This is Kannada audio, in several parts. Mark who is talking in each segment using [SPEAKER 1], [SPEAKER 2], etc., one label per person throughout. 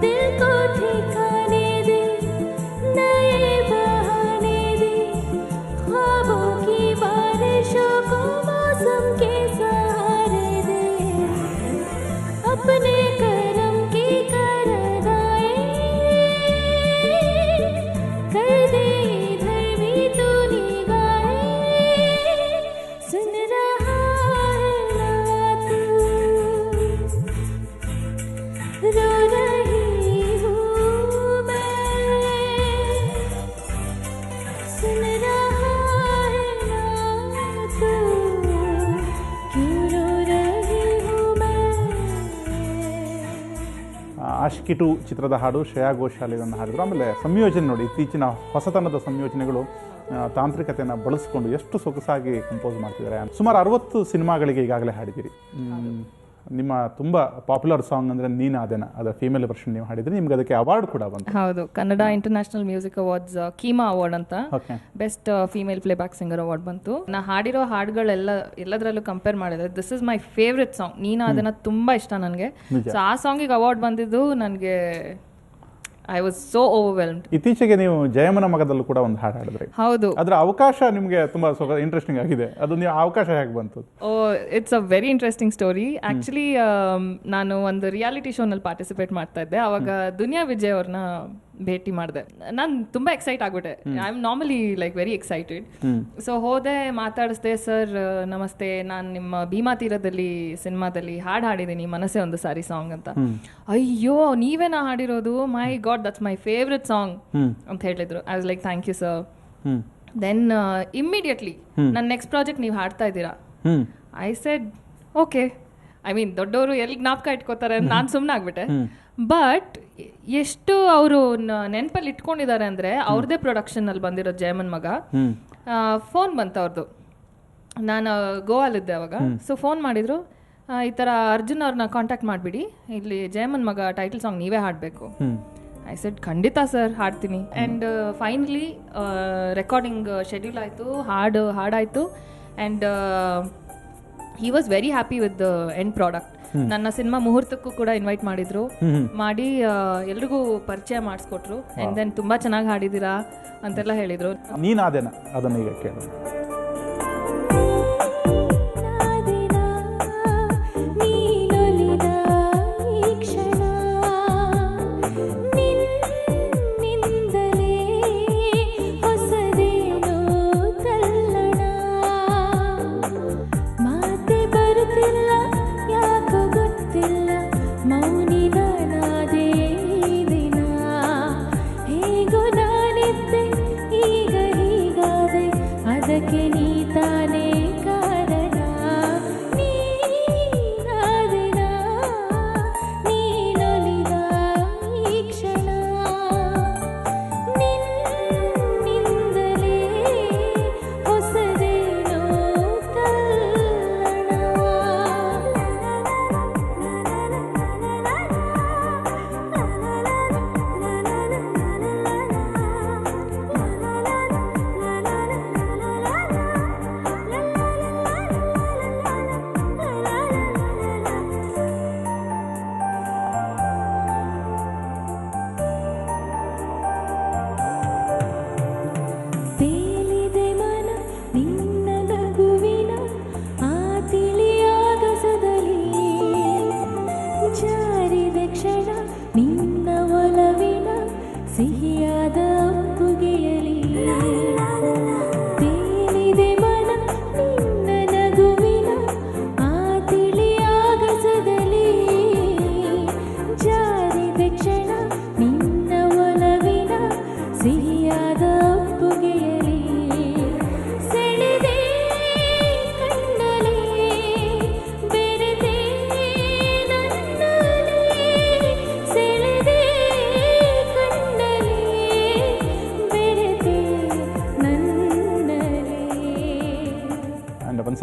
[SPEAKER 1] दिल को ठिकाने दे, नए बहाने दे, ख्वाबों की बारिशों को मौसम के सहारे दे, अपने करम की करदाए कर दे इधर भी तू निगाहें, सुन रहा है ना तू, रो रही हूँ मैं, सुन रहा है ना तू, क्यों रो रही हूँ मैं.
[SPEAKER 2] ಆಶಿಕಿ 2 ಚಿತ್ರದ ಹಾಡು ಶ್ರೇಯಾ ಘೋಷಾಲ್ ಇದನ್ನು ಹಾಡಿದ್ರು. ಆಮೇಲೆ ಸಂಯೋಜನೆ ನೋಡಿ, ಇತ್ತೀಚಿನ ಹೊಸತನದ ಸಂಯೋಜನೆಗಳು ತಾಂತ್ರಿಕತೆಯನ್ನು ಬಳಸಿಕೊಂಡು ಎಷ್ಟು ಸೊಗಸಾಗಿ ಕಂಪೋಸ್ ಮಾಡ್ತಿದ್ದಾರೆ. ಸುಮಾರು 60 ಸಿನಿಮಾಗಳಿಗೆ ಈಗಾಗಲೇ ಹಾಡಿದ್ದೀರಿ. ನಿಮ್ಮ ತುಂಬ ಪಾಪ್ಯುಲರ್ ಸಾಂಗ್ ಅಂದರೆ ನೀನಾದೇನ, ಅದರ ಫೀಮೇಲ್ ವರ್ಷನ್ ನೀವು ಹಾಡಿದ್ರಿ. ನಿಮ್ಗೆ ಅದಕ್ಕೆ ಅವಾರ್ಡ್ ಕೂಡ ಬಂತು.
[SPEAKER 3] ಹೌದು, Kannada international music awards KIMA award ಅಂತ best female playback singer award ಬಂತು. ನಾ ಹಾಡಿರೋ ಎಲ್ಲದರಲ್ಲೂ ಕಂಪೇರ್ ಮಾಡಿದ್ರೆ this is my favourite song. ನೀನಾದೇನ ತುಂಬ ಇಷ್ಟ ನನಗೆ. ಸೊ ಆ ಸಾಂಗಿಗೆ ಅವಾರ್ಡ್ ಬಂದಿದ್ದು ನನಗೆ ಐ ವಾಸ್ ಸೋ ಓವರ್ವೆಲ್ಮ್ಡ್.
[SPEAKER 2] ಇತ್ತೀಚೆಗೆ ನೀವು ಜಯಮನ ಮಗದಲ್ಲೂ ಕೂಡ ಒಂದು ಹಾಡು ಹಾಡಿದ್ರಿ.
[SPEAKER 3] ಹೌದು,
[SPEAKER 2] ಅದರ ಅವಕಾಶ ನಿಮಗೆ ತುಂಬಾ ಇಂಟ್ರೆಸ್ಟಿಂಗ್ ಆಗಿದೆ. ಅದು ನೀವು ಅವಕಾಶ ಹೇಗೆ ಬಂತು?
[SPEAKER 3] It's a very interesting story. Actually ನಾನು ಒಂದು ರಿಯಾಲಿಟಿ ಶೋನಲ್ಲಿ ಪಾರ್ಟಿಸಿಪೇಟ್ ಮಾಡ್ತಾ ಇದ್ದೆ. ಅವಾಗ ದುನಿಯಾ ವಿಜಯ್ ಅವ್ರನ್ನ ಭೇಟಿ ಮಾಡಿದೆ. ನಾನು ತುಂಬ ಎಕ್ಸೈಟ್ ಆಗ್ಬಿಟ್ಟೆ. I am normally like very excited. So ಹೋದೆ, ಮಾತಾಡಿಸ್ದೆ. ಸರ್ ನಮಸ್ತೆ, ನಾನು ನಿಮ್ಮ ಭೀಮಾ ತೀರದಲ್ಲಿ ಸಿನಿಮಾದಲ್ಲಿ ಹಾಡಿದ್ದೀನಿ ಮನಸ್ಸೇ ಒಂದು ಸಾರಿ ಸಾಂಗ್ ಅಂತ. ಅಯ್ಯೋ ನೀವೇನಾ ಹಾಡಿರೋದು? My god, that's my favourite song ಅಂತ ಹೇಳಿದ್ರು. I was like thank you sir. Then immediately ನನ್ನ ನೆಕ್ಸ್ಟ್ ಪ್ರಾಜೆಕ್ಟ್ ನೀವು ಹಾಡ್ತಾ ಇದ್ದೀರಾ? I said okay. I mean ದೊಡ್ಡವರು ಎಲ್ಲಿ ಜ್ಞಾಪಕ ಇಟ್ಕೋತಾರೆ ಅಂತ ನಾನು ಸುಮ್ಮನೆ ಆಗ್ಬಿಟ್ಟೆ. ಬಟ್ ಎಷ್ಟು ಅವರು ನೆನಪಲ್ಲಿ ಇಟ್ಕೊಂಡಿದ್ದಾರೆ ಅಂದರೆ, ಅವ್ರದ್ದೇ ಪ್ರೊಡಕ್ಷನಲ್ಲಿ ಬಂದಿರೋ ಜಯಮನ್ ಮಗ. ಫೋನ್ ಬಂತು ಅವ್ರದ್ದು. ನಾನು ಗೋವಾಲಿದ್ದೆ ಅವಾಗ. ಸೊ ಫೋನ್ ಮಾಡಿದ್ರು, ಈ ಥರ ಅರ್ಜುನ್ ಅವ್ರನ್ನ ಕಾಂಟ್ಯಾಕ್ಟ್ ಮಾಡಿಬಿಡಿ, ಇಲ್ಲಿ ಜಯಮನ್ ಮಗ ಟೈಟಲ್ ಸಾಂಗ್ ನೀವೇ ಹಾಡಬೇಕು. ಐ ಸೆಡ್ ಖಂಡಿತ ಸರ್, ಹಾಡ್ತೀನಿ. ಆ್ಯಂಡ್ ಫೈನಲಿ ರೆಕಾರ್ಡಿಂಗ್ ಶೆಡ್ಯೂಲ್ ಆಯಿತು, ಹಾಡಾಯಿತು. And he was very happy with the end product. ನನ್ನ ಸಿನಿಮಾ ಮುಹೂರ್ತಕ್ಕೂ ಕೂಡ ಇನ್ವೈಟ್ ಮಾಡಿ ಎಲ್ರಿಗೂ ಪರಿಚಯ ಮಾಡಿಸ್ಕೊಟ್ರು. ಆ್ಯಂಡ್ ದೆನ್ ತುಂಬ ಚೆನ್ನಾಗಿ ಹಾಡಿದ್ದೀರಾ ಅಂತೆಲ್ಲ ಹೇಳಿದರು.
[SPEAKER 2] ನೀನಾದೇನ ಅದನ್ನ ಈಗ ಕೇಳೋಣ.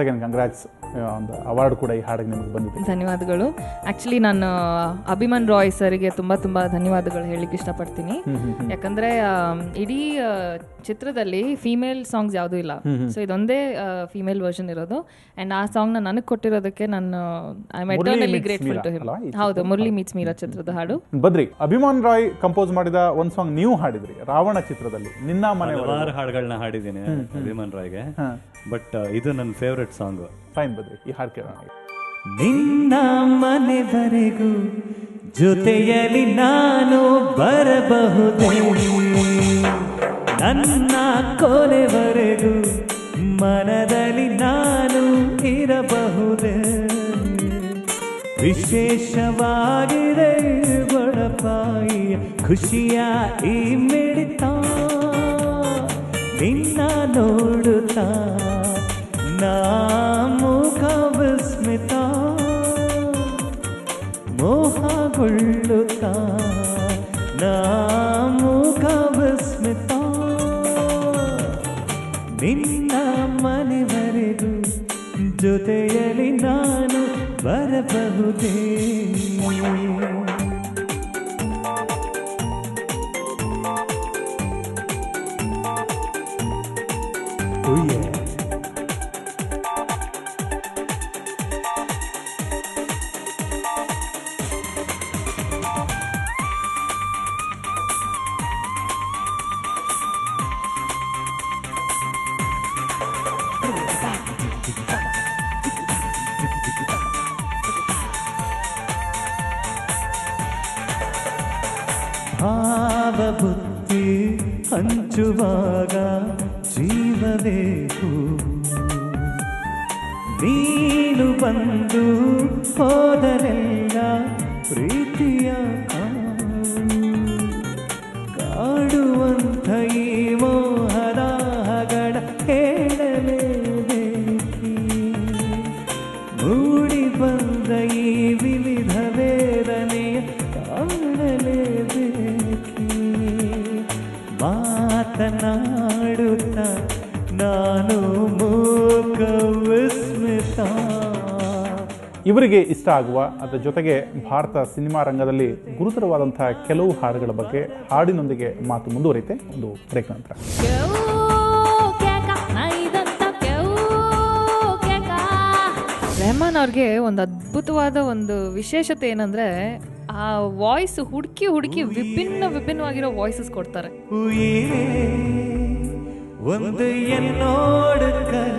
[SPEAKER 2] ಅಗೇನ್ ಕಂಗ್ರಾಟ್ಸ್, ಒಂದು ಅವಾರ್ಡ್ ಕೂಡ ಈ ಹಾಡಿಗೆ ನಿಮಗೆ ಬಂದಿದೆ.
[SPEAKER 3] ಧನ್ಯವಾದಗಳು. ಆ್ಯಕ್ಚುಲಿ ನಾನು ಅಭಿಮನ್ ರಾಯ್ ಸರಿಗೆ ತುಂಬ ತುಂಬ ಧನ್ಯವಾದಗಳು ಹೇಳಲಿಕ್ಕೆ ಇಷ್ಟಪಡ್ತೀನಿ. ಯಾಕಂದರೆ ಇಡೀ ಚಿತ್ರದಲ್ಲಿ ಫೀಮೇಲ್ ಸಾಂಗ್ಸ್ ಯಾವುದೂ ಇಲ್ಲ. ಸೊ ಇದೊಂದೇ ಫೀಮೇಲ್ ವರ್ಷನ್ ಇರೋದು. ಆ್ಯಂಡ್ ಆ ಸಾಂಗ್ನ ನನಗೆ ಕೊಟ್ಟಿರೋದಕ್ಕೆ ನಾನು I am eternally grateful to him. ಹೌದು, ಮುರಳಿ ಮೀಟ್ಸ್ ಮೀರಾ ಚಿತ್ರದ ಹಾಡು.
[SPEAKER 2] ಬದ್ರಿ, ಅಭಿಮಾನ್ ರಾಯ್ ಕಂಪೋಸ್ ಮಾಡಿದ ಒಂದು ಸಾಂಗ್ ನೀವು ಹಾಡಿದ್ರಿ ರಾವಣ ಚಿತ್ರದಲ್ಲಿ. ನಿನ್ನ ಮನೆ
[SPEAKER 4] ಹಾಡುಗಳನ್ನ ಹಾಡಿದ್ದೀನಿ ಅಭಿಮಾನ್ ರಾಯ್ಗೆ, ಬಟ್ ಇದು ನನ್ನ ಫೇವ್ರೆಟ್ ಸಾಂಗ್.
[SPEAKER 2] ಫೈನ್ ಬದ್ರಿ, ಈ ಹಾಡು ಕೇಳೋಣ.
[SPEAKER 5] ನಿನ್ನ ಮನೆವರೆಗೂ ಜೊತೆಯಲ್ಲಿ ನಾನು ಬರಬಹುದೇ, ನನ್ನ ಕೊನೆವರೆಗೂ ಮನದಲ್ಲಿ ನಾನು ಇರಬಹುದೇ, ವಿಶೇಷವಾಗಿದೆ ಬಡಪಾಯಿಯ ಖುಷಿಯ ಈ ಮಿಡಿತ, ನಿನ್ನ ನೋಡುತ್ತಾ ನಾ ಮುಖ ವಿಸ್ಮಿತ, ಮೋಹಗೊಳ್ಳುತ್ತಾ ನಾ ಮುಖ ವಿಸ್ಮಿತ, ನಿನ್ನ ಮನೆವರೆಗೂ ಜೊತೆಯಲ್ಲಿ ನಾನು ಬರಬಹುದೇ. ಭಾವಬುದ್ಧಿ ಹಂಚುವಾಗ ಜೀವಬೇಕು, ನೀನು ಬಂದು ಹೋದರೆಲ್ಲ ಪ್ರೀತಿಯ ಕಾಡುವಂಥ ಈ ಮೋಹದ ಹಗಡ ಹೇಳಲೇಬೇಕಿ, ಮೂಡಿ ಬಂದ ಈ ವಿವಿಧ ವೇದನೆಯ ಕಾಣಲೇಬೇಕಿ, ಮಾತನಾಡುತ್ತ ನಾನು ಮೂಕ ವಿಸ್ಮಿತ.
[SPEAKER 2] ಇವರಿಗೆ ಇಷ್ಟ ಆಗುವ ಅದರ ಜೊತೆಗೆ ಭಾರತ ಸಿನಿಮಾ ರಂಗದಲ್ಲಿ ಗುರುತರವಾದಂತಹ ಕೆಲವು ಹಾಡುಗಳ ಬಗ್ಗೆ ಹಾಡಿನೊಂದಿಗೆ ಮಾತು ಮುಂದುವರಿತೆ ಒಂದು ಬ್ರೇಕ್ ನಂತರ.
[SPEAKER 3] ರೆಹಮಾನ್ ಅವ್ರಿಗೆ ಒಂದು ಅದ್ಭುತವಾದ ಒಂದು ವಿಶೇಷತೆ ಏನಂದ್ರೆ ಆ ವಾಯ್ಸ್ ಹುಡುಕಿ ಹುಡುಕಿ ವಿಭಿನ್ನವಾಗಿರೋ ವಾಯ್ಸಸ್ ಕೊಡ್ತಾರೆ.
[SPEAKER 5] ಒಂದು ಎನ್ನೋಡು ಕಲ